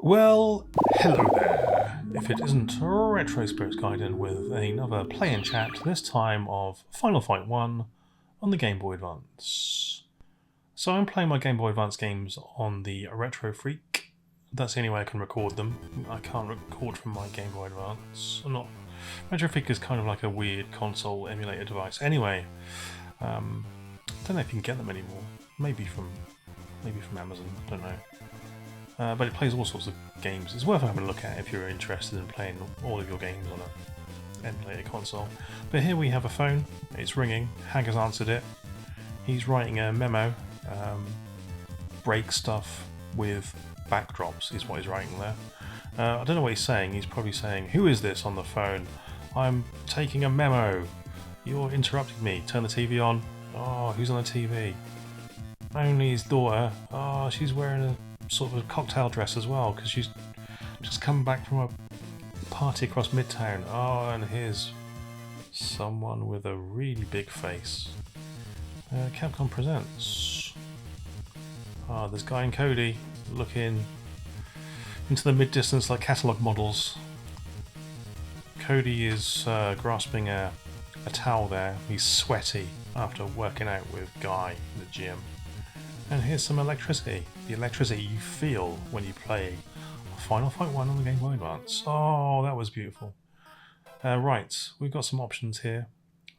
Well, hello there. If it isn't Retro Spirits Gaiden with another play and chat, this time of Final Fight 1 on the Game Boy Advance. So I'm playing my Game Boy Advance games on the Retro Freak. That's the only way I can record them. I can't record from my Game Boy Advance. Retro Freak is kind of like a weird console emulator device. Anyway, I don't know if you can get them anymore. Maybe from Amazon, don't know. But it plays all sorts of games. It's worth having a look at if you're interested in playing all of your games on an emulator console. But here we have a phone. It's ringing. Hag has answered it. He's writing a memo. Break stuff with backdrops is what he's writing there. I don't know what he's saying. He's probably saying, "Who is this on the phone? I'm taking a memo. You're interrupting me. Turn the TV on." "Oh, who's on the TV?" "Only his daughter." "Oh, she's wearing a sort of a cocktail dress as well because she's just come back from a party across Midtown." "Oh, and here's someone with a really big face." Capcom presents. There's Guy and Cody looking into the mid-distance like catalogue models. Cody is grasping a towel there. He's sweaty after working out with Guy in the gym. And here's some electricity. The electricity you feel when you play Final Fight 1 on the Game Boy Advance. Oh, that was beautiful. Right, we've got some options here.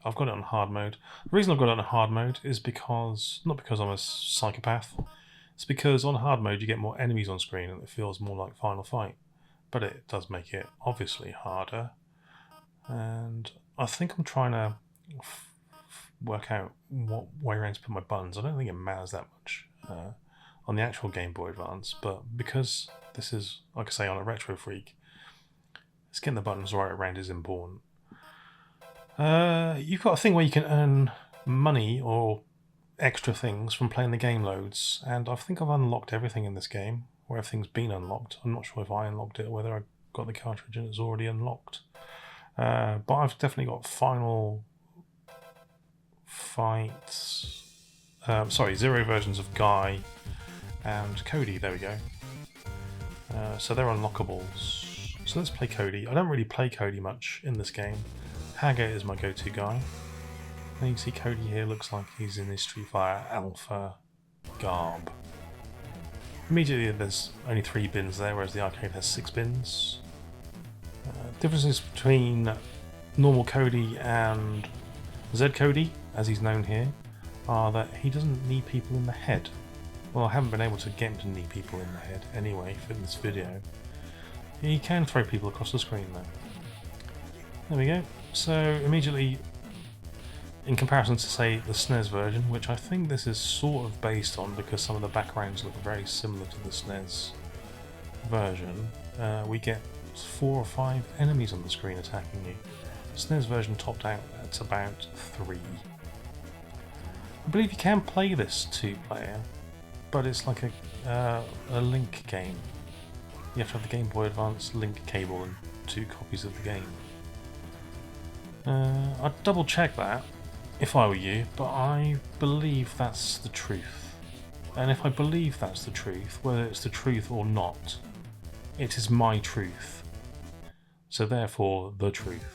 I've got it on hard mode. The reason I've got it on hard mode is not because I'm a psychopath. It's because on hard mode you get more enemies on screen and it feels more like Final Fight. But it does make it obviously harder. And I think I'm trying to work out what way around to put my buttons. I don't think it matters that much on the actual Game Boy Advance, but because this is, like I say, on a Retro Freak, it's getting the buttons right around is important. You've got a thing where you can earn money or extra things from playing the game loads, and I think I've unlocked everything in this game, or everything's been unlocked. I'm not sure if I unlocked it or whether I got the cartridge and it's already unlocked. But I've definitely got Final Fights. Zero versions of Guy and Cody. There we go. So they're unlockables. So let's play Cody. I don't really play Cody much in this game. Hager is my go-to guy. And you can see Cody here looks like he's in his Street Fighter Alpha garb. Immediately there's only 3 bins there, whereas the arcade has 6 bins. Differences between normal Cody and Z Cody, as he's known here, are that he doesn't knee people in the head. Well, I haven't been able to get him to knee people in the head anyway for this video. He can throw people across the screen though. There we go. So immediately, in comparison to say the SNES version, which I think this is sort of based on because some of the backgrounds look very similar to the SNES version, we get 4 or 5 enemies on the screen attacking you. The SNES version topped out at about 3. I believe you can play this 2-player, but it's like a link game. You have to have the Game Boy Advance link cable and 2 copies of the game. I'd double check that if I were you, but I believe that's the truth. And if I believe that's the truth, whether it's the truth or not, it is my truth. So therefore, the truth.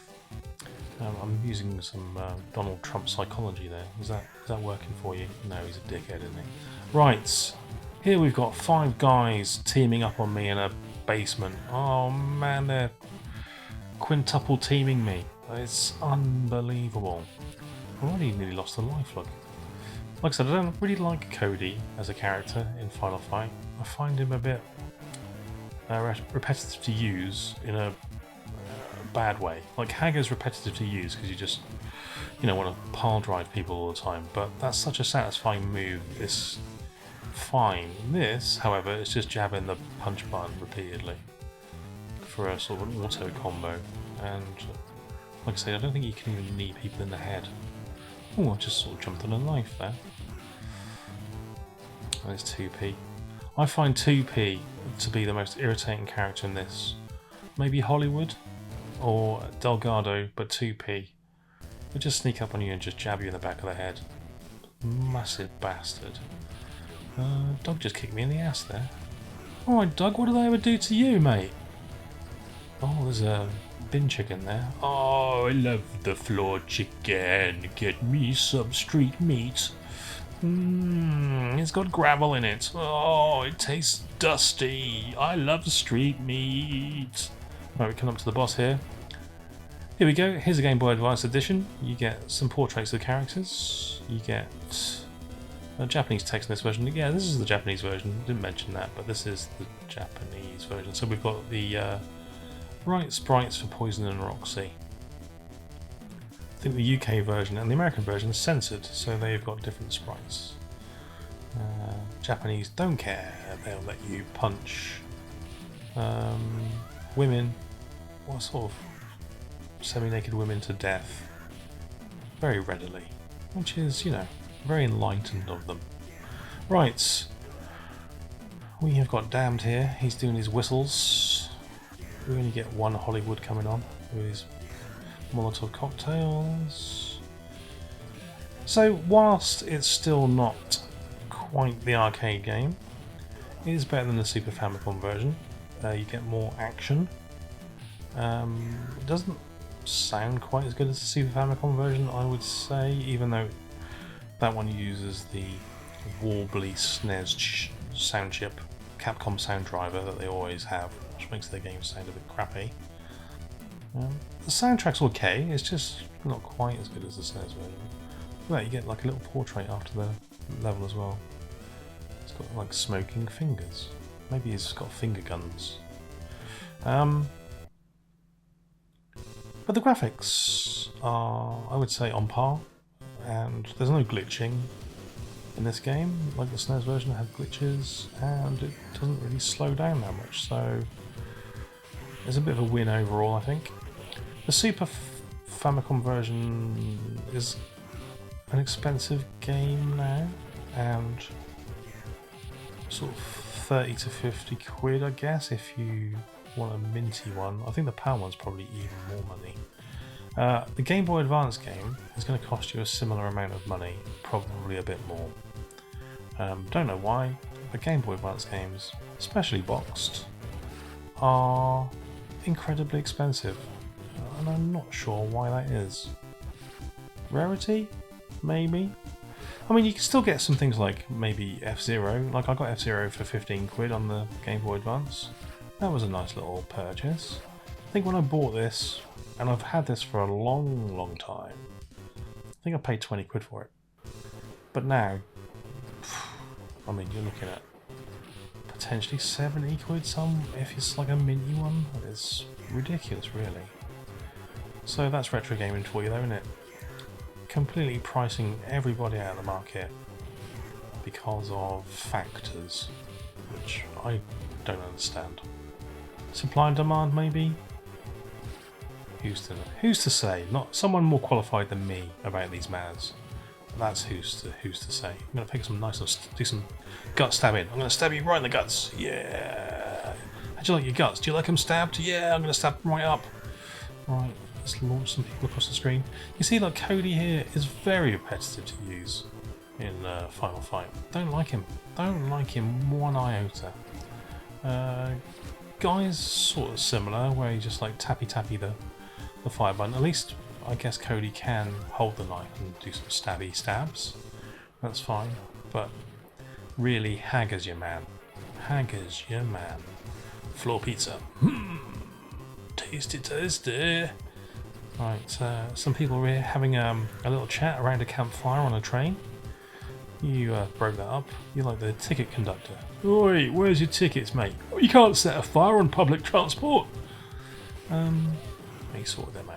I'm using some Donald Trump psychology there. Is that working for you? No, he's a dickhead, isn't he? Right, here we've got 5 guys teaming up on me in a basement. Oh man, they're quintuple teaming me. It's unbelievable. I've already nearly lost a life, look. Like I said, I don't really like Cody as a character in Final Fight. I find him a bit repetitive to use in a bad way. Like Hager's repetitive to use because you just, want to pile drive people all the time. But that's such a satisfying move. It's fine. This, however, is just jabbing the punch button repeatedly for a sort of an auto combo. And like I say, I don't think you can even knee people in the head. Oh, I just sort of jumped on a knife there. And it's 2P. I find 2P to be the most irritating character in this. Maybe Hollywood or Delgado, but 2P. They just sneak up on you and just jab you in the back of the head. Massive bastard. Dog just kicked me in the ass there. Alright, Doug, what did I ever do to you, mate? Oh, there's a bin chicken there. Oh, I love the floor chicken. Get me some street meat. It's got gravel in it. Oh, it tastes dusty. I love street meat. Right, we come up to the boss here. Here we go. Here's a Game Boy Advance edition. You get some portraits of the characters. You get a Japanese text in this version. Yeah, this is the Japanese version. Didn't mention that, but this is the Japanese version. So we've got the right sprites for Poison and Roxy. I think the UK version and the American version is censored, so they've got different sprites. Japanese don't care. They'll let you punch women, what sort of semi-naked women, to death very readily, which is, you know, very enlightened of them. Right, we have got Damned here. He's doing his whistles. We only get one Hollywood coming on with his Molotov cocktails. So whilst it's still not quite the arcade game, it is better than the Super Famicom version. You get more action. It doesn't sound quite as good as the Super Famicom version, I would say, even though that one uses the warbly SNES sound chip, Capcom sound driver that they always have, which makes their games sound a bit crappy. The soundtrack's okay, it's just not quite as good as the SNES version. Well, you get like a little portrait after the level as well. It's got like smoking fingers. Maybe it's got finger guns. But the graphics are, I would say, on par, and there's no glitching in this game. Like the SNES version had glitches, and it doesn't really slow down that much, so it's a bit of a win overall, I think. The Super Famicom version is an expensive game now, and sort of 30 to 50 quid, I guess, if you want a minty one. I think the PAL one's probably even more money. The Game Boy Advance game is going to cost you a similar amount of money, probably a bit more. Don't know why, but Game Boy Advance games, especially boxed, are incredibly expensive, and I'm not sure why that is. Rarity? Maybe? I mean, you can still get some things like maybe F-Zero. Like, I got F-Zero for 15 quid on the Game Boy Advance. That was a nice little purchase. I think when I bought this, and I've had this for a long time, I think I paid 20 quid for it. But now, I mean, you're looking at potentially 70 quid some, if it's like a minty one. It's ridiculous, really. So that's retro gaming for you though, isn't it? Completely pricing everybody out of the market because of factors which I don't understand. Supply and demand, maybe? Who's to say? Not someone more qualified than me about these matters. That's who's to say. I'm gonna pick some nice, do some gut stabbing. I'm gonna stab you right in the guts. Yeah. How'd you like your guts? Do you like them stabbed? Yeah, I'm gonna stab them right up. Right. Let's launch some people across the screen. You see, like, Cody here is very repetitive to use in Final Fight. Don't like him. Don't like him one iota. Guy's sort of similar, where he just like tappy the fire button. At least I guess Cody can hold the knife and do some stabby stabs. That's fine. But really, Hagger's your man. Hagger's your man. Floor pizza. Tasty. Right, some people are here having a little chat around a campfire on a train. You broke that up. You're like the ticket conductor. Oi, where's your tickets, mate? Oh, you can't set a fire on public transport. He sorted them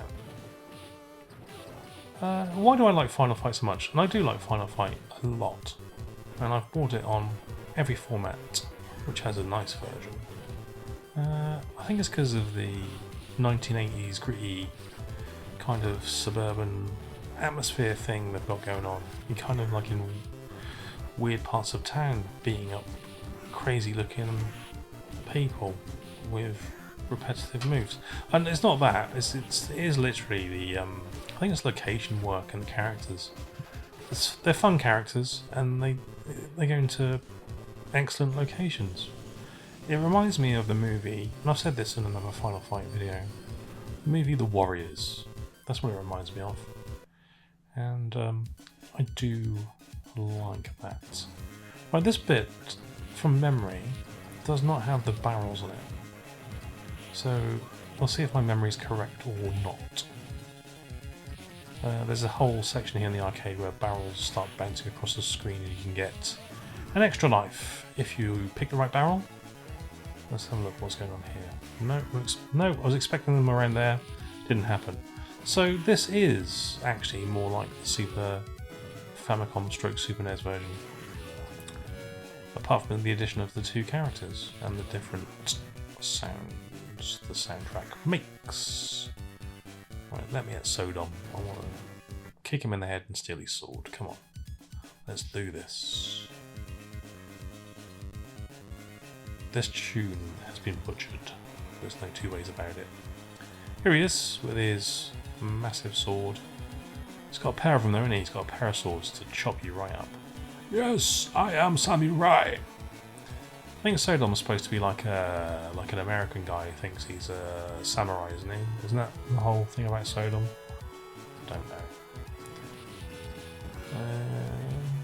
out. Why do I like Final Fight so much? And I do like Final Fight a lot. And I've bought it on every format, which has a nice version. I think it's because of the 1980s gritty kind of suburban atmosphere thing they've got going on. You're kind of like in weird parts of town, beating up crazy looking people with repetitive moves. And it's not that, it is literally the I think it's location work and the characters. They're fun characters, and they go into excellent locations. It reminds me of the movie, and I've said this in another Final Fight video, the movie The Warriors. That's what it reminds me of. And I do like that. Right, this bit, from memory, does not have the barrels on it. So we'll see if my memory is correct or not. There's a whole section here in the arcade where barrels start bouncing across the screen and you can get an extra life if you pick the right barrel. Let's have a look what's going on here. No, I was expecting them around there. Didn't happen. So this is actually more like the Super Famicom stroke Super NES version. Apart from the addition of the two characters and the different sounds the soundtrack makes. Right, let me at Sodom. I want to kick him in the head and steal his sword. Come on. Let's do this. This tune has been butchered. There's no two ways about it. Here he is with his massive sword. He's got a pair of them though, hasn't he? He's got a pair of swords to chop you right up. Yes, I am samurai. I think Sodom's supposed to be like an American guy who thinks he's a samurai, isn't he? Isn't that the whole thing about Sodom? I don't know.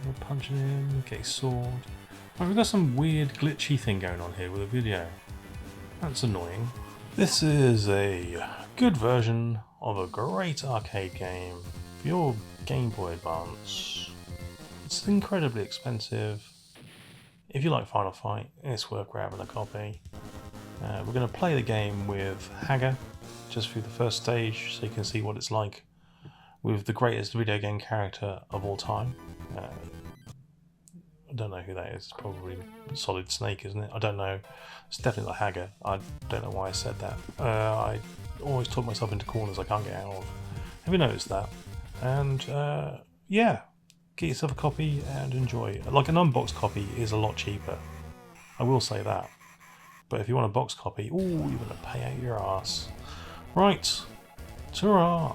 We're punching him, get his sword. Oh, we've got some weird glitchy thing going on here with a video. That's annoying. This is a good version of a great arcade game for your Game Boy Advance. It's incredibly expensive. If you like Final Fight, it's worth grabbing a copy. We're going to play the game with Hager, just through the first stage, so you can see what it's like with the greatest video game character of all time. I don't know who that is. It's probably Solid Snake, isn't it? I don't know. It's definitely not Hager. I don't know why I said that. I always talk myself into corners I can't get out of. Have you noticed that? And yeah, get yourself a copy and enjoy. Like an unboxed copy is a lot cheaper. I will say that. But if you want a box copy, ooh, you're going to pay out your ass. Right. Ta-ra!